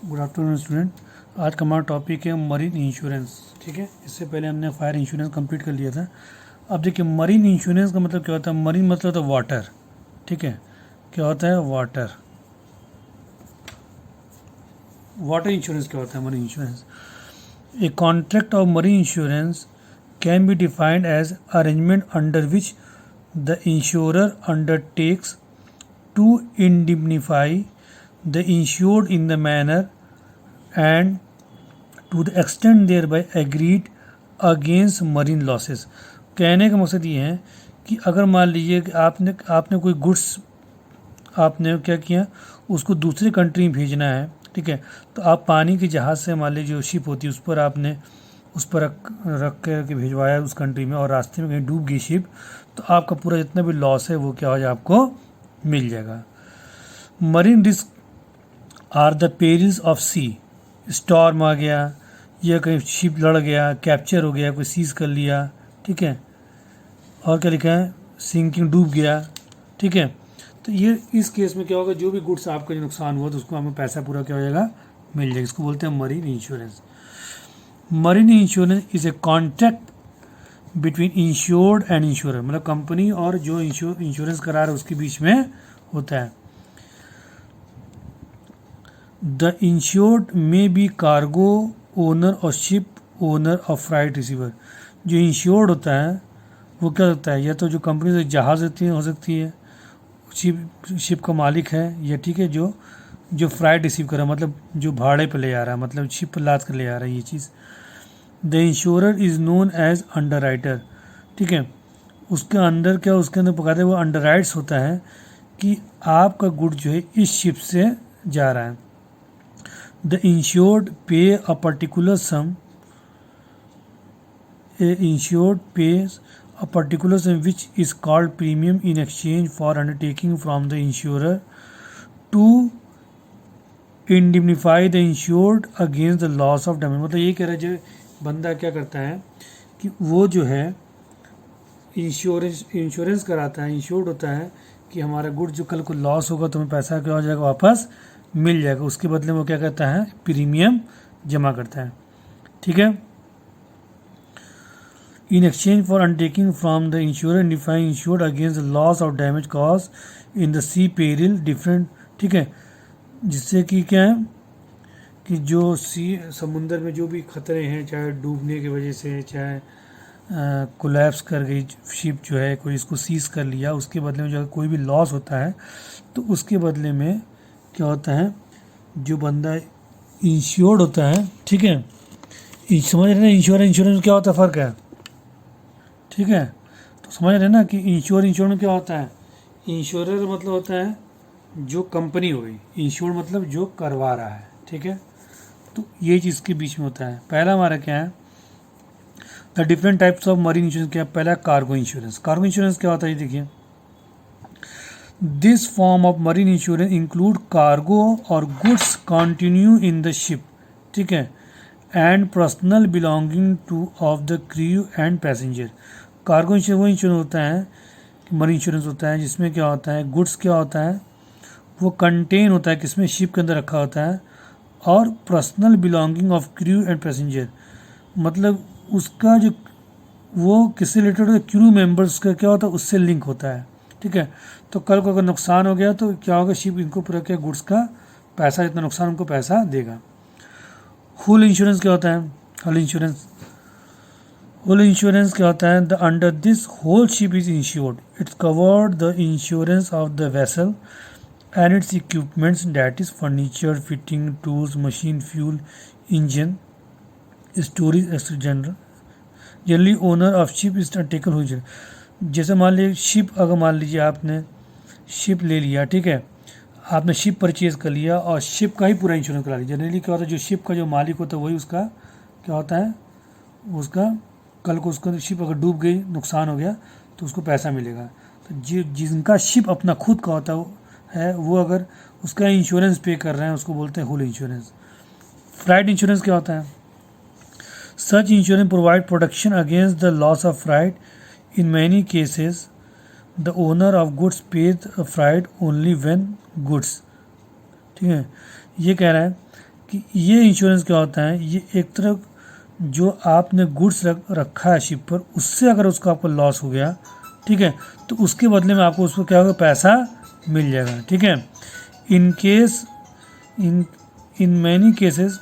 Good afternoon student. आज का हमारा टॉपिक है मरीन इंश्योरेंस। ठीक है, इससे पहले हमने फायर इंश्योरेंस कंप्लीट कर लिया था। अब देखिए मरीन इंश्योरेंस का मतलब क्या होता है। मरीन मतलब होता है वाटर। ठीक है, क्या होता है वाटर। वाटर इंश्योरेंस क्या होता है marine insurance. A contract of marine insurance can be defined as arrangement under which the insurer undertakes to indemnify the insured in the manner and to the extent thereby agreed against marine losses। कहने का मकसद ये है कि अगर मान लीजिए कि आपने कोई गुड्स आपने क्या किया, उसको दूसरी कंट्री में भेजना है। ठीक है, तो आप पानी के जहाज़ से मान लीजिए जो शिप होती है उस पर आपने उस पर रख के भिजवाया उस कंट्री में, और रास्ते में कहीं डूब गई शिप, तो आपका पूरा जितना भी लॉस है वो क्या हो जाए, आपको मिल जाएगा। Marine risk are the perils of sea. Storm आ गया या कहीं शिप लड़ गया, कैप्चर हो गया, कोई सीज कर लिया। ठीक है, और क्या लिखा है, सिंकिंग, डूब गया। ठीक है, तो ये इस केस में क्या होगा, जो भी गुड्स आपका जो नुकसान हुआ तो उसको हमें पैसा पूरा क्या हो जाएगा, मिल जाएगा। इसको बोलते हैं marine insurance. Marine insurance is a contract between insured and insurer, मतलब कंपनी और जो इंश्योरेंस करा रहा है उसके बीच में होता है। द इंश्योर्ड में बी कार्गो ओनर और शिप ओनर और फ्राइट रिसीवर। जो इंश्योर्ड होता है वो क्या होता है, या तो जो कंपनी से जहाज़ हो सकती है, शिप का मालिक है, या ठीक है जो जो फ्राइट रिसीव कर रहा है, मतलब जो भाड़े पे ले आ रहा है, मतलब शिप पर लाद कर ले आ रहा है ये चीज़। The insurer is known as underwriter. ठीक है, उसके अंदर क्या, उसके अंदर पकाते हैं वो अंडर राइट्स होता है कि आपका गुड जो है इस शिप से जा रहा है। The insured pay a particular sum. A insured pays a particular sum which is called premium in exchange for undertaking from the insurer to indemnify the insured against the loss of damage। मतलब ये कह रहा है जो बंदा क्या करता है कि वो जो है इंश्योरेंस कराता है, इंश्योर्ड होता है कि हमारा गुड जो कल को लॉस होगा तो हमें पैसा क्या हो जाएगा, वापस मिल जाएगा। उसके बदले में वो क्या करता है, प्रीमियम जमा करता है। ठीक है, in exchange for undertaking from the insure indemnifying insured against the loss of damage cause in the sea peril different. ठीक है, जिससे कि क्या है कि जो सी समुंदर में जो भी खतरे हैं, चाहे डूबने की वजह से, चाहे कोलैप्स कर गई शिप जो है, कोई इसको सीज कर लिया, उसके बदले में जो कोई भी लॉस होता है तो उसके बदले में क्या होता है, जो बंदा इंश्योर्ड होता है। ठीक है, समझ रहे ना, इंश्योरेंस क्या होता है, फ़र्क है। ठीक है, तो समझ रहे ना कि इंश्योरेंस क्या होता है। इंश्योरर मतलब होता है जो कंपनी हो गई, इंश्योर मतलब जो करवा रहा है। ठीक है, तो ये चीज़ के बीच में होता है। पहला हमारा क्या है, the different types of marine insurance. क्या पहला, कार्गो इंश्योरेंस। कार्गो इंश्योरेंस क्या होता है, ये देखिए, this form of marine insurance include cargo और goods continue in the ship. ठीक है, and personal belonging to of the crew and passenger. Cargo insurance वो इंश्योरेंस होता है, मरीन इंश्योरेंस होता है जिसमें क्या होता है, गुड्स क्या होता है वो कंटेन होता है किसमें, शिप के अंदर रखा होता है, और personal belonging of crew and passenger, मतलब उसका जो वो किससे रिलेटेड होता है, क्रू मेंबर्स का क्या होता है उससे लिंक होता है। ठीक है, तो कल को अगर नुकसान हो गया तो क्या होगा, शिप इनको पूरा क्या गुड्स का पैसा, जितना नुकसान उनको पैसा देगा। हुल इंश्योरेंस क्या होता है, हुल इंश्योरेंस क्या होता है, the under this whole ship is insured, it's covered the insurance of the vessel and its equipments, that is furniture, fitting, tools, machine, fuel, engine, storage extender. Generally owner of ship is taken हुई। जैसे मान लीजिए ship, अगर मान लीजिए आपने ship ले लिया, ठीक है, आपने शिप परचेज़ कर लिया और शिप का ही पूरा इंश्योरेंस करा लिया। जनरली क्या होता है, जो शिप का जो मालिक होता है वही उसका क्या होता है, उसका कल को उसका शिप अगर डूब गई, नुकसान हो गया तो उसको पैसा मिलेगा। तो जिनका शिप अपना खुद का होता है वो अगर उसका इंश्योरेंस पे कर रहे हैं उसको बोलते हैं होल इंश्योरेंस। फ्राइट इंश्योरेंस क्या होता है, such insurance provide protection against the loss of freight. In many cases, the owner of goods pays a freight only when goods। ठीक है, ये कह रहा है कि ये इंश्योरेंस क्या होता है, ये एक तरह जो आपने गुड्स रखा है शिप पर, उससे अगर उसको आपको लॉस हो गया, ठीक है, तो उसके बदले में आपको उसको क्या होगा, पैसा मिल जाएगा, ठीक है। In case in many cases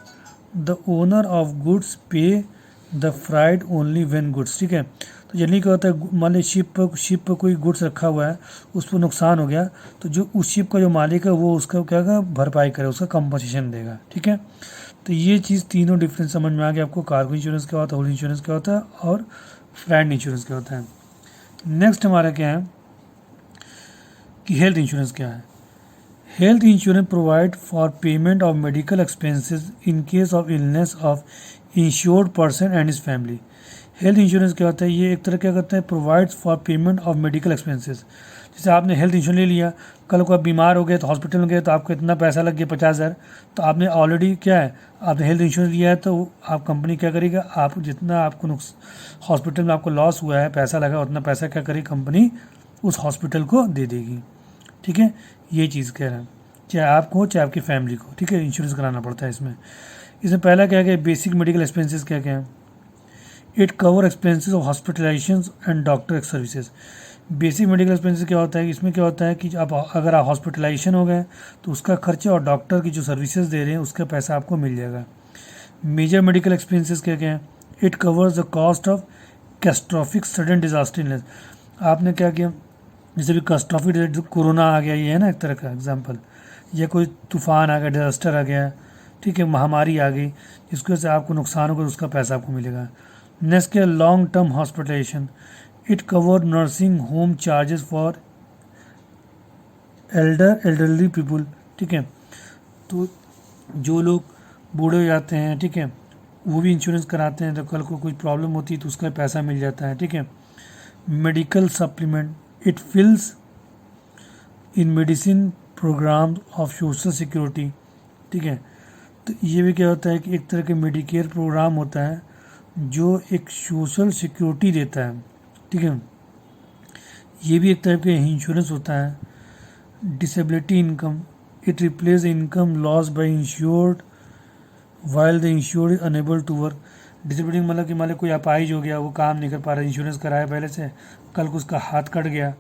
the owner of goods pay the freight only when goods, ठीक है। तो जनरली क्या होता है, मान लीजिए शिप पर कोई गुड्स रखा हुआ है, उस पर नुकसान हो गया, तो जो उस शिप का जो मालिक है वो उसका क्या होगा, भरपाई करे, उसका कंपनसेशन देगा, ठीक है। तो ये चीज़ तीनों डिफरेंस समझ में आ गया आपको, कार्गो इंश्योरेंस क्या होता है, होल इंश्योरेंस क्या होता है, और फ्राइड इंश्योरेंस क्या होता है। नेक्स्ट हमारा क्या है कि हेल्थ इंश्योरेंस क्या है। Health insurance provide for payment of medical expenses in case of illness of insured person and his family. Health insurance क्या होता है, ये एक तरह क्या करता है, provides for payment of medical expenses. जैसे आपने हेल्थ इंश्योरेंस ले लिया, कल को आप बीमार हो गए तो हॉस्पिटल में गए तो आपको इतना पैसा लग गया 50,000, तो आपने ऑलरेडी क्या है, आपने हेल्थ इंश्योरेंस लिया है, तो आप कंपनी क्या करेगा, आप जितना आपको हॉस्पिटल में आपको लॉस हुआ है, पैसा लगा, उतना पैसा क्या करेगी कंपनी, उस हॉस्पिटल को दे देगी, ठीक है। ये चीज़ कह रहा है, चाहे आपको हो चाहे आपकी फैमिली को, ठीक है, इंश्योरेंस कराना पड़ता है इसमें पहला क्या है, बेसिक मेडिकल एक्सपेंसेस क्या क्या है। It cover expenses of hospitalisation and doctor services. Basic medical expenses क्या होता है, इसमें क्या होता है कि अगर आप हॉस्पिटलाइजेशन हो गए तो उसका खर्चा, और डॉक्टर की जो सर्विसेज दे रहे हैं उसका पैसा आपको मिल जाएगा। मेजर मेडिकल एक्सपेंसेस क्या क्या है, it covers the cost of catastrophic sudden disaster illness. आपने क्या किया, जैसे भी कैस्ट्रॉफिक कोरोना आ गया, ये है ना एक तरह का एग्जाम्पल, या कोई तूफान आ गया, डिजास्टर आ गया, ठीक है, महामारी आ गई, जिसकी वजह से आपको नुकसान होगा, उसका पैसा आपको मिलेगा। नेक्स्ट क्या, long term hospitalisation, it cover nursing home charges for elderly people, ठीक है। तो जो लोग बूढ़े हो जाते हैं, ठीक है, वो भी इंश्योरेंस कराते हैं, तो कल को कोई प्रॉब्लम होती है तो उसका पैसा मिल जाता है, ठीक है। Medical supplement, it fills in medicine program of social security, ठीक है। तो ये भी क्या होता है कि एक तरह के मेडिकेयर प्रोग्राम होता है जो एक सोशल सिक्योरिटी देता है, ठीक है। ये भी एक तरह का इंश्योरेंस होता है। Disability income, it replace income loss by insured while the insured is unable to work. Disability मतलब कि मान लो कोई अपाहिज हो गया, वो काम नहीं कर पा रहा, इंश्योरेंस कराया पहले से, कल को उसका हाथ कट गया,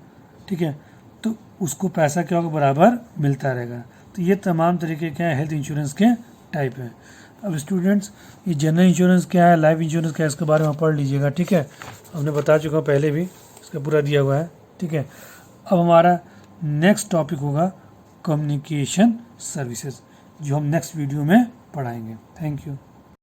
ठीक है, तो उसको पैसा क्या होगा, बराबर मिलता रहेगा। तो ये तमाम तरीके क्या है, हेल्थ इंश्योरेंस के टाइप है। अब स्टूडेंट्स, ये जनरल इंश्योरेंस क्या है, लाइफ इंश्योरेंस क्या है, इसके बारे में पढ़ लीजिएगा, ठीक है। हमने बता चुका हूँ पहले भी, इसका पूरा दिया हुआ है, ठीक है। अब हमारा नेक्स्ट टॉपिक होगा कम्युनिकेशन सर्विसेज, जो हम नेक्स्ट वीडियो में पढ़ाएंगे। Thank you.